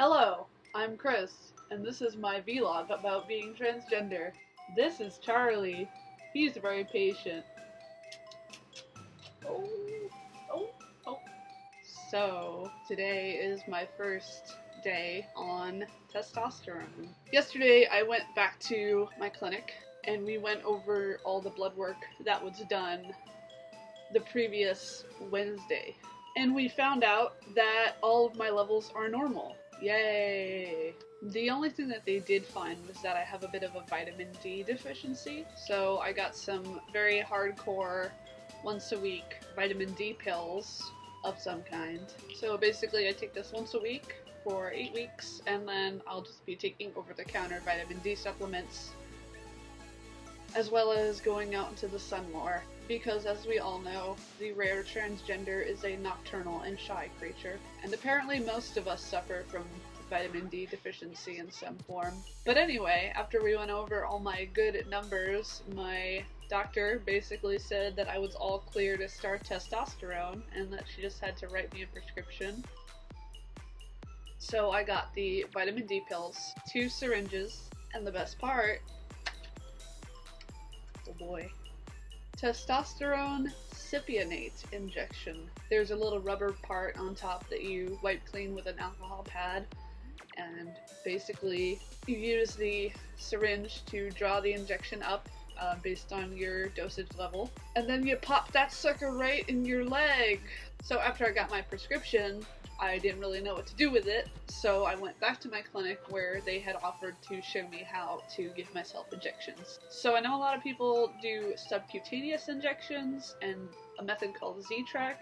Hello, I'm Chris, and this is my vlog about being transgender. This is Charlie. He's very patient. Oh, oh, oh. So, today is my first day on testosterone. Yesterday, I went back to my clinic, and we went over all the blood work that was done the previous Wednesday. And we found out that all of my levels are normal. Yay! The only thing that they did find was that I have a bit of a vitamin D deficiency, so I got some very hardcore once a week vitamin D pills of some kind. So basically I take this once a week for 8 weeks, and then I'll just be taking over-the-counter vitamin D supplements, as well as going out into the sun more, because as we all know, the rare transgender is a nocturnal and shy creature, and apparently most of us suffer from vitamin D deficiency in some form. But anyway, after we went over all my good numbers, my doctor basically said that I was all clear to start testosterone, and that she just had to write me a prescription. So I got the vitamin D pills, 2 syringes, and the best part, oh boy, testosterone cypionate injection. There's a little rubber part on top that you wipe clean with an alcohol pad, and basically you use the syringe to draw the injection up based on your dosage level, and then you pop that sucker right in your leg. So after I got my prescription, I didn't really know what to do with it, so I went back to my clinic where they had offered to show me how to give myself injections. So I know a lot of people do subcutaneous injections and a method called Z-Track.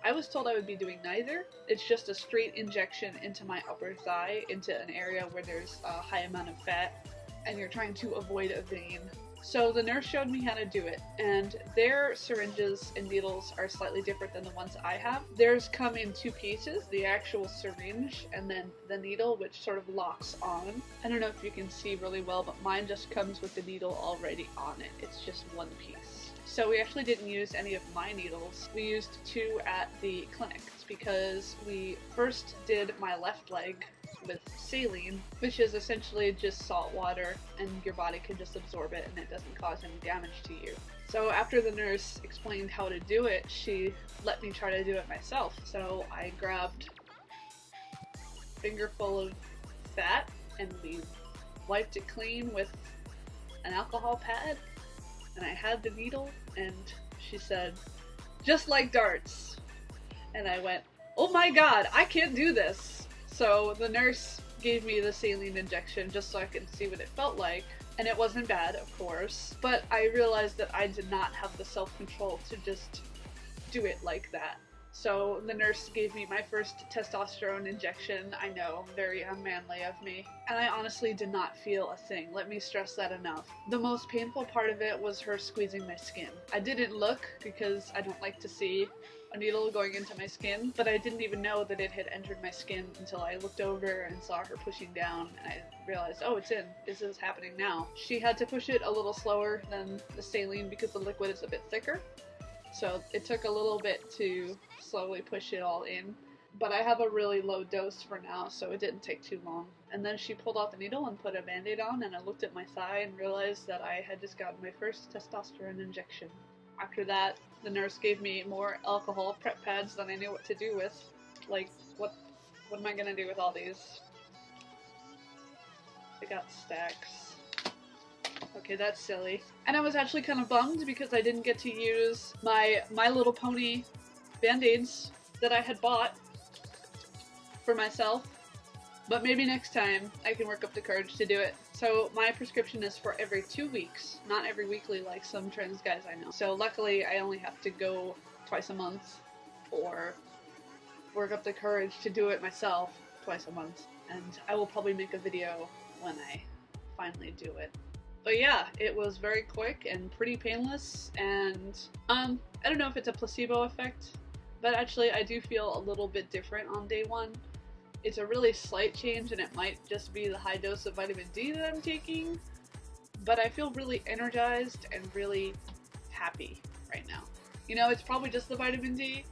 I was told I would be doing neither. It's just a straight injection into my upper thigh, into an area where there's a high amount of fat, and you're trying to avoid a vein. So the nurse showed me how to do it, and their syringes and needles are slightly different than the ones I have. Theirs come in 2 pieces, the actual syringe and then the needle, which sort of locks on. I don't know if you can see really well, but mine just comes with the needle already on it. It's just 1 piece. So we actually didn't use any of my needles. We used 2 at the clinic because we first did my left leg with saline, which is essentially just salt water, and your body can just absorb it and it doesn't cause any damage to you. So after the nurse explained how to do it, she let me try to do it myself. So I grabbed a fingerful of fat and we wiped it clean with an alcohol pad, and I had the needle, and she said, "Just like darts." And I went, "Oh my god, I can't do this." So the nurse gave me the saline injection just so I could see what it felt like, and it wasn't bad, of course, but I realized that I did not have the self-control to just do it like that. So the nurse gave me my first testosterone injection. I know, very unmanly of me. And I honestly did not feel a thing. Let me stress that enough. The most painful part of it was her squeezing my skin. I didn't look because I don't like to see a needle going into my skin, but I didn't even know that it had entered my skin until I looked over and saw her pushing down, and I realized, oh, it's in. This is happening now. She had to push it a little slower than the saline because the liquid is a bit thicker, so it took a little bit to slowly push it all in, but I have a really low dose for now, so it didn't take too long. And then she pulled out the needle and put a band-aid on, and I looked at my thigh and realized that I had just gotten my first testosterone injection. After that, the nurse gave me more alcohol prep pads than I knew what to do with. Like, what am I gonna do with all these? I got stacks. Okay, that's silly. And I was actually kind of bummed because I didn't get to use my My Little Pony band-aids that I had bought for myself. But maybe next time I can work up the courage to do it. So my prescription is for every 2 weeks, not every weekly like some trans guys I know. So luckily I only have to go twice a month, or work up the courage to do it myself twice a month. And I will probably make a video when I finally do it. But yeah, it was very quick and pretty painless, and I don't know if it's a placebo effect, but actually I do feel a little bit different on day 1. It's a really slight change, and it might just be the high dose of vitamin D that I'm taking, but I feel really energized and really happy right now. You know, it's probably just the vitamin D,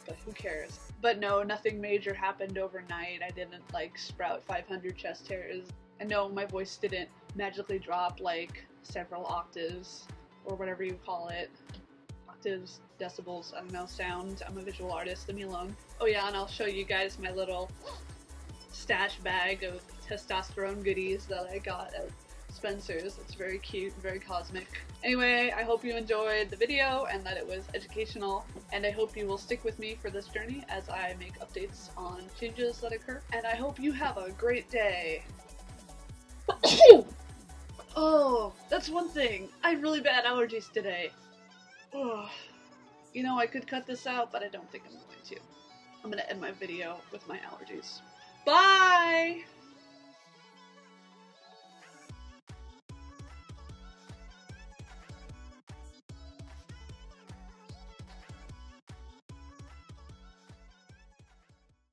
but who cares? But no, nothing major happened overnight. I didn't like sprout 500 chest hairs. And no, my voice didn't magically drop like several octaves or whatever you call it. Octaves, decibels, I don't know, sound. I'm a visual artist, leave me alone. Oh yeah, and I'll show you guys my little stash bag of testosterone goodies that I got at Spencer's. It's very cute, very cosmic. Anyway, I hope you enjoyed the video and that it was educational, and I hope you will stick with me for this journey as I make updates on changes that occur, and I hope you have a great day. Oh, that's one thing. I have really bad allergies today. Oh. You know, I could cut this out, but I don't think I'm going to. I'm gonna end my video with my allergies. Bye!